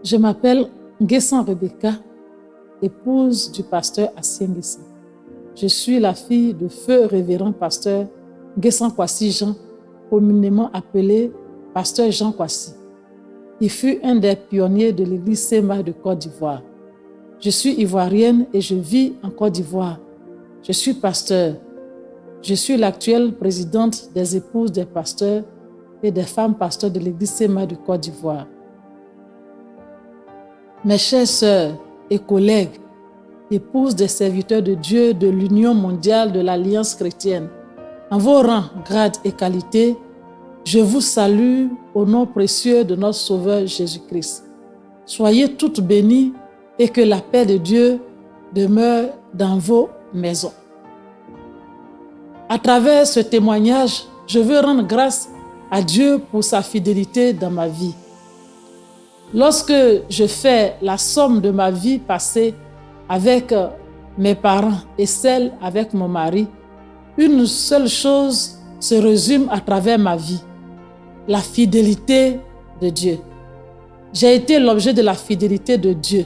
Je m'appelle Nguessan Rebecca, épouse du pasteur Assien Nguessan. Je suis la fille de feu révérend pasteur Nguessan Kwasi Jean, communément appelé pasteur Jean Kwasi. Il fut un des pionniers de l'église Sema de Côte d'Ivoire. Je suis ivoirienne et je vis en Côte d'Ivoire. Je suis pasteur. Je suis l'actuelle présidente des épouses des pasteurs et des femmes pasteurs de l'église Sema de Côte d'Ivoire. Mes chères sœurs et collègues, épouses des serviteurs de Dieu de l'Union mondiale de l'Alliance chrétienne, en vos rangs, grades et qualités, je vous salue au nom précieux de notre Sauveur Jésus-Christ. Soyez toutes bénies et que la paix de Dieu demeure dans vos maisons. À travers ce témoignage, je veux rendre grâce à Dieu pour sa fidélité dans ma vie. Lorsque je fais la somme de ma vie passée avec mes parents et celle avec mon mari, une seule chose se résume à travers ma vie: la fidélité de Dieu. J'ai été l'objet de la fidélité de Dieu.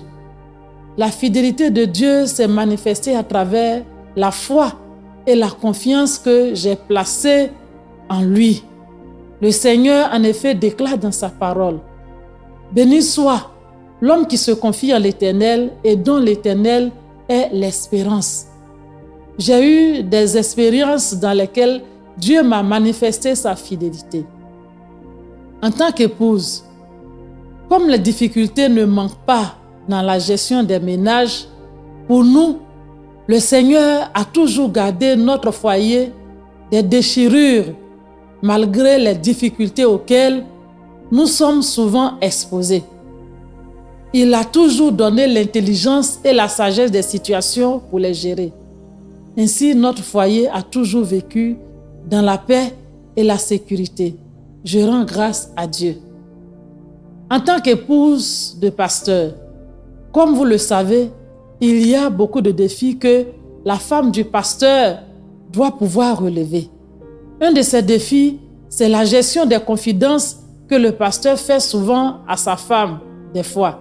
La fidélité de Dieu s'est manifestée à travers la foi et la confiance que j'ai placée en lui. Le Seigneur, en effet, déclare dans sa parole: béni soit l'homme qui se confie en l'Éternel et dont l'Éternel est l'espérance. J'ai eu des expériences dans lesquelles Dieu m'a manifesté sa fidélité. En tant qu'épouse, comme les difficultés ne manquent pas dans la gestion des ménages, pour nous, le Seigneur a toujours gardé notre foyer des déchirures malgré les difficultés auxquelles nous sommes souvent exposés. Il a toujours donné l'intelligence et la sagesse des situations pour les gérer. Ainsi, notre foyer a toujours vécu dans la paix et la sécurité. Je rends grâce à Dieu. En tant qu'épouse de pasteur, comme vous le savez, il y a beaucoup de défis que la femme du pasteur doit pouvoir relever. Un de ces défis, c'est la gestion des confidences que le pasteur fait souvent à sa femme, des fois.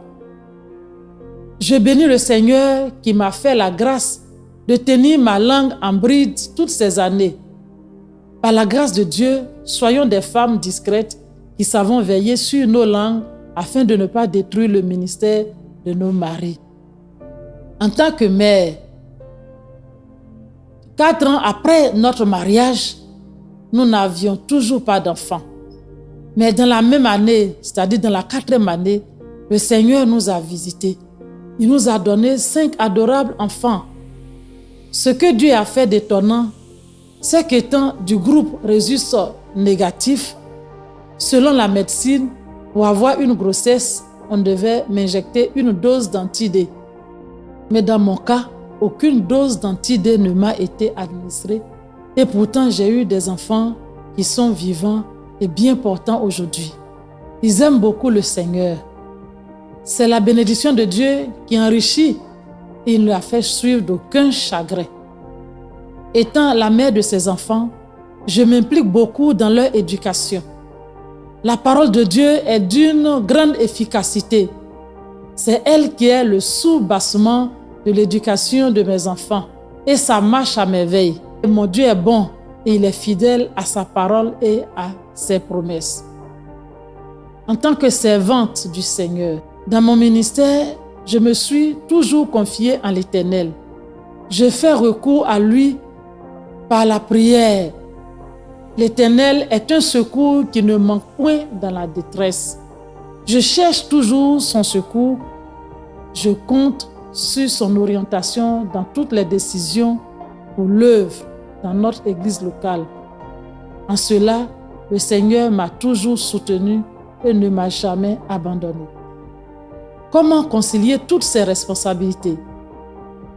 Je bénis le Seigneur qui m'a fait la grâce de tenir ma langue en bride toutes ces années. Par la grâce de Dieu, soyons des femmes discrètes qui savons veiller sur nos langues afin de ne pas détruire le ministère de nos maris. En tant que mère, 4 ans après notre mariage, nous n'avions toujours pas d'enfants. Mais dans la même année, c'est-à-dire dans la 4e année, le Seigneur nous a visités. Il nous a donné 5 adorables enfants. Ce que Dieu a fait d'étonnant, c'est qu'étant du groupe Rhésus négatif, selon la médecine, pour avoir une grossesse, on devait m'injecter une dose d'anti-D. Mais dans mon cas, aucune dose d'anti-D ne m'a été administrée. Et pourtant, j'ai eu des enfants qui sont vivants et bien portants aujourd'hui. Ils aiment beaucoup le Seigneur. C'est la bénédiction de Dieu qui enrichit et il ne l'a fait suivre d'aucun chagrin. Étant la mère de ces enfants, je m'implique beaucoup dans leur éducation. La parole de Dieu est d'une grande efficacité. C'est elle qui est le sous-bassement de l'éducation de mes enfants et ça marche à merveille. Mon Dieu est bon et il est fidèle à sa parole et à ses promesses. En tant que servante du Seigneur, dans mon ministère, je me suis toujours confiée en l'Éternel. Je fais recours à lui par la prière. L'Éternel est un secours qui ne manque point dans la détresse. Je cherche toujours son secours. Je compte sur son orientation dans toutes les décisions pour l'œuvre dans notre église locale. En cela, le Seigneur m'a toujours soutenu et ne m'a jamais abandonné. Comment concilier toutes ces responsabilités?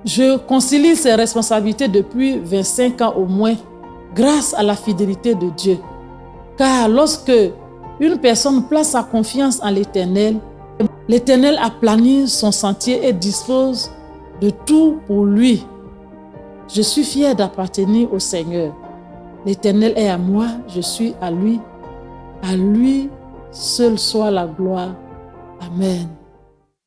Je concilie ces responsabilités depuis 25 ans au moins, grâce à la fidélité de Dieu. Car lorsque une personne place sa confiance en l'Éternel, l'Éternel aplanit son sentier et dispose de tout pour lui. Je suis fière d'appartenir au Seigneur. L'Éternel est à moi, je suis à lui. À lui seul soit la gloire. Amen.